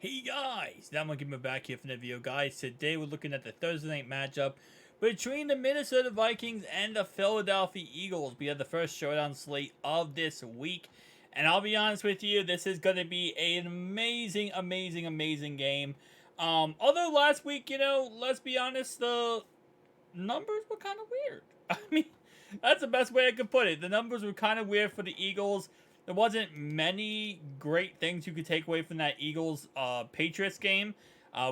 Hey guys, now I'm gonna get back here for the video, guys. Today we're looking at the Thursday night matchup between the Minnesota Vikings and the Philadelphia Eagles. We have the first showdown slate of this week, and I'll be honest with you, this is gonna be an amazing game. Although last week, let's be honest, the numbers were kind of weird. I mean, that's the best way I could put it. The numbers were kind of weird for the Eagles. There wasn't many great things you could take away from that Eagles Patriots game.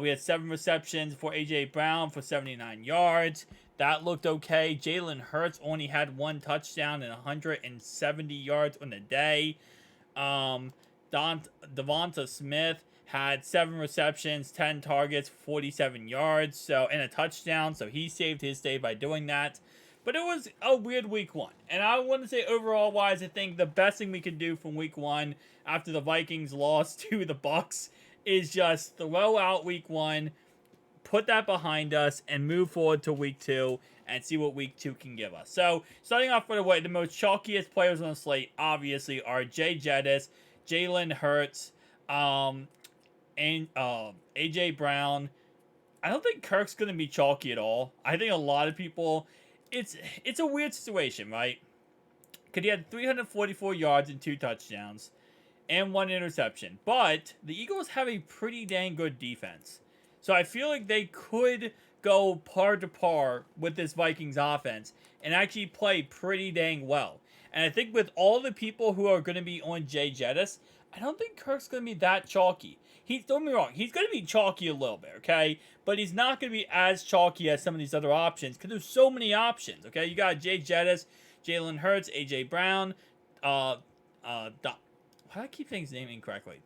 We had 7 receptions for A.J. Brown for 79 yards. That looked okay. Jalen Hurts only had 1 touchdown and 170 yards on the day. Devonta Smith had 7 receptions, 10 targets, 47 yards, and a touchdown. So he saved his day by doing that. But it was a weird week 1. And I want to say overall wise, I think the best thing we could do from week 1 after the Vikings lost to the Bucs is just throw out week 1, put that behind us, and move forward to week 2 and see what week 2 can give us. So, starting off right away, the most chalkiest players on the slate obviously are Jay Jettis, Jalen Hurts, and A.J. Brown. I don't think Kirk's going to be chalky at all. I think a lot of people, it's a weird situation, right? Because he had 344 yards and 2 touchdowns and 1 interception. But the Eagles have a pretty dang good defense. So I feel like they could go par to par with this Vikings offense and actually play pretty dang well. And I think with all the people who are going to be on Jay Jettis, I don't think Kirk's going to be that chalky. Don't get me wrong, he's going to be chalky a little bit, okay? But he's not going to be as chalky as some of these other options because there's so many options, okay? You got Jay Jettis, Jalen Hurts, A.J. Brown, why do I keep saying his name incorrectly?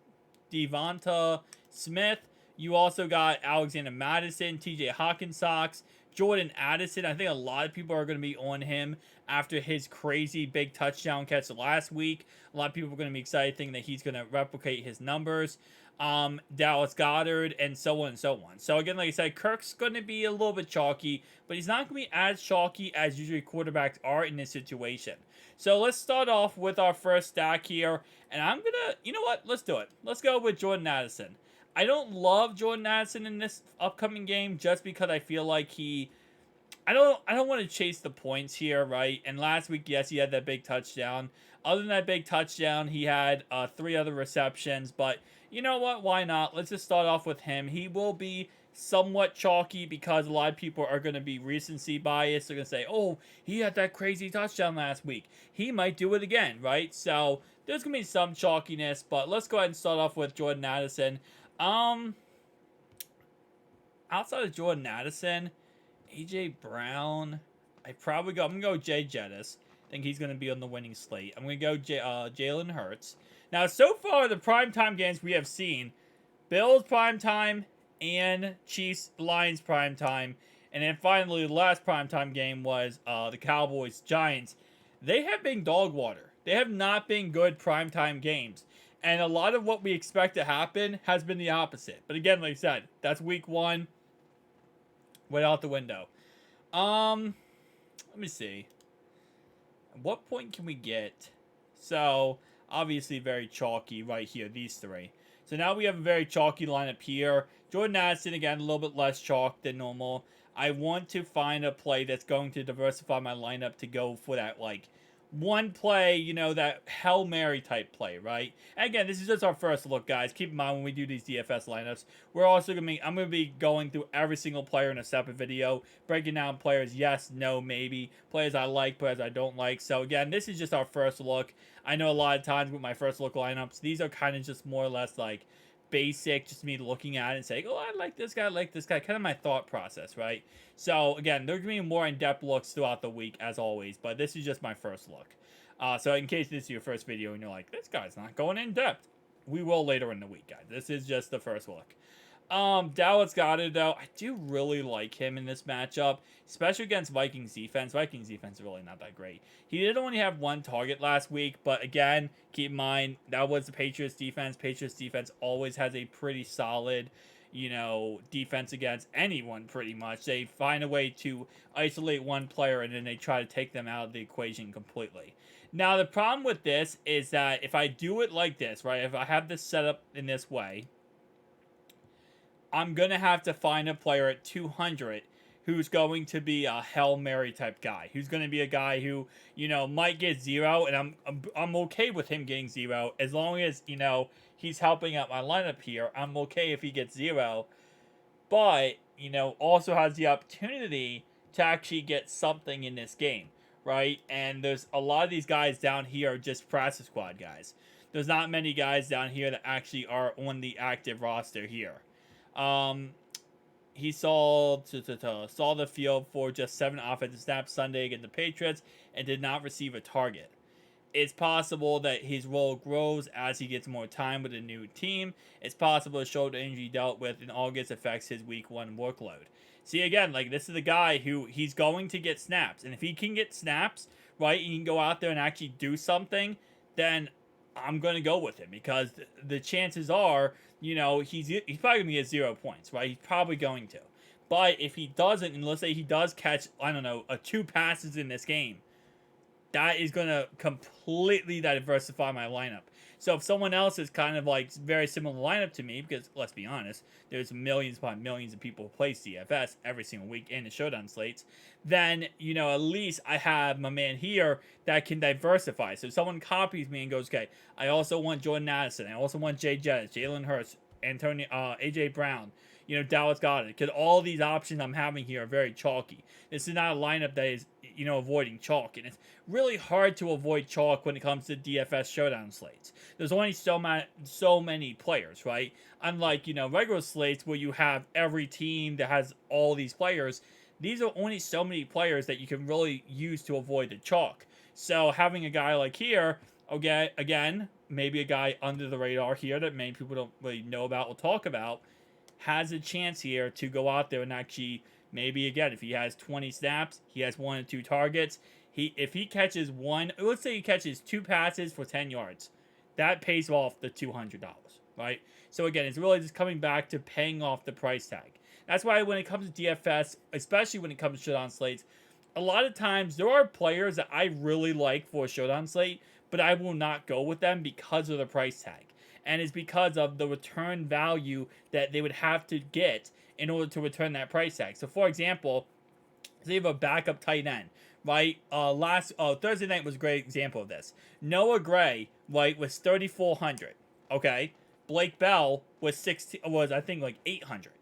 Devonta Smith. You also got Alexander Madison, T.J. Hawkinsock, Jordan Addison. I think a lot of people are going to be on him after his crazy big touchdown catch last week. A lot of people are going to be excited thinking that he's going to replicate his numbers. Dallas Goedert, and so on and so on. So again, like I said, Kirk's going to be a little bit chalky, but he's not going to be as chalky as usually quarterbacks are in this situation. So let's start off with our first stack here, and I'm going to, you know what, let's do it. Let's go with Jordan Addison. I don't love Jordan Addison in this upcoming game just because I feel like I don't want to chase the points here, right? And last week, yes, he had that big touchdown. Other than that big touchdown, he had 3 other receptions. But you know what? Why not? Let's just start off with him. He will be somewhat chalky because a lot of people are going to be recency biased. They're going to say, oh, he had that crazy touchdown last week. He might do it again, right? So there's going to be some chalkiness. But let's go ahead and start off with Jordan Addison. Outside of Jordan Addison, A.J. Brown, I'm gonna go Jay Jettis. I think he's gonna be on the winning slate. I'm gonna go Jalen Hurts. Now, so far the primetime games we have seen, Bills primetime and Chiefs Lions primetime, and then finally the last primetime game was the Cowboys Giants. They have been dog water. They have not been good primetime games. And a lot of what we expect to happen has been the opposite. But again, like I said, that's week 1. Went out the window. Let me see. At what point can we get? So, obviously very chalky right here, these 3. So now we have a very chalky lineup here. Jordan Addison, again, a little bit less chalk than normal. I want to find a play that's going to diversify my lineup to go for that, like, one play, that Hail Mary type play, right? And again, this is just our first look, guys. Keep in mind when we do these DFS lineups, I'm going to be going through every single player in a separate video, breaking down players, yes, no, maybe, players I like, players I don't like. So again, this is just our first look. I know a lot of times with my first look lineups, these are kind of just more or less like basic, just me looking at it and saying, oh, I like this guy, kind of my thought process, right? So again, there's going to be more in-depth looks throughout the week as always, but this is just my first look. So in case this is your first video and you're like, this guy's not going in depth, we will later in the week, guys. This is just the first look. Dallas Goedert, though, I do really like him in this matchup, especially against Vikings defense. Vikings defense is really not that great. He did only have 1 target last week, but again, keep in mind, that was the Patriots defense. Patriots defense always has a pretty solid, defense against anyone, pretty much. They find a way to isolate one player, and then they try to take them out of the equation completely. Now, the problem with this is that if I do it like this, right, if I have this set up in this way, I'm going to have to find a player at 200 who's going to be a Hail Mary type guy. Who's going to be a guy who, might get 0, and I'm okay with him getting 0 as long as, he's helping out my lineup here. I'm okay if he gets 0, but, also has the opportunity to actually get something in this game, right? And there's a lot of these guys down here are just practice squad guys. There's not many guys down here that actually are on the active roster here. Um, he saw the field for just 7 offensive snaps Sunday against the Patriots and did not receive a target. It's possible that his role grows as he gets more time with a new team. It's possible the shoulder injury dealt with in August affects his week 1 workload. See, again, like, this is a guy who he's going to get snaps. And if he can get snaps, right, and he can go out there and actually do something, then I'm going to go with him because the chances are, he's probably going to get 0 points, right? He's probably going to. But if he doesn't, and let's say he does catch, I don't know, 2 passes in this game, that is going to completely diversify my lineup. So if someone else is kind of like very similar lineup to me, because let's be honest, there's millions upon millions of people who play CFS every single week in the Showdown Slates, then, at least I have my man here that can diversify. So if someone copies me and goes, okay, I also want Jordan Addison, I also want Jay Jettis, Jalen Hurts, Antonio, AJ Brown, Dallas Goedert, because all these options I'm having here are very chalky. This is not a lineup that is, avoiding chalk, and it's really hard to avoid chalk when it comes to DFS Showdown slates. There's only so many players, right? Unlike, regular slates where you have every team that has all these players, these are only so many players that you can really use to avoid the chalk. So having a guy like here, okay, again, maybe a guy under the radar here that many people don't really know about or talk about, has a chance here to go out there and actually, maybe again, if he has 20 snaps, he has 1 or 2 targets. If he catches let's say he catches 2 passes for 10 yards, that pays off the $200, right? So again, it's really just coming back to paying off the price tag. That's why when it comes to DFS, especially when it comes to Showdown Slates, a lot of times there are players that I really like for a Showdown Slate, but I will not go with them because of the price tag. And it's because of the return value that they would have to get in order to return that price tag. So, for example, say you have a backup tight end, right? Thursday night was a great example of this. Noah Gray, right, was 3,400. Okay, Blake Bell was I think like 800.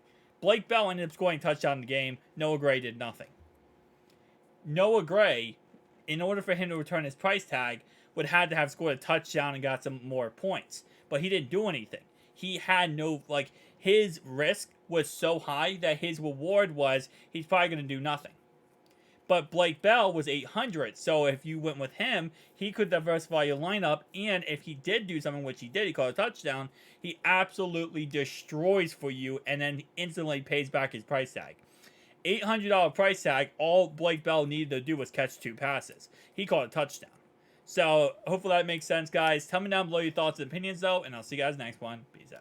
Blake Bell ended up scoring a touchdown in the game. Noah Gray did nothing. Noah Gray, in order for him to return his price tag, would have to have scored a touchdown and got some more points. But he didn't do anything. He had his risk was so high that his reward was he's probably going to do nothing. But Blake Bell was 800, so if you went with him, he could diversify your lineup, and if he did do something, which he did, he caught a touchdown, he absolutely destroys for you and then instantly pays back his price tag. $800 price tag, all Blake Bell needed to do was catch 2 passes. He caught a touchdown. So, hopefully that makes sense, guys. Tell me down below your thoughts and opinions, though, and I'll see you guys next one. Peace out.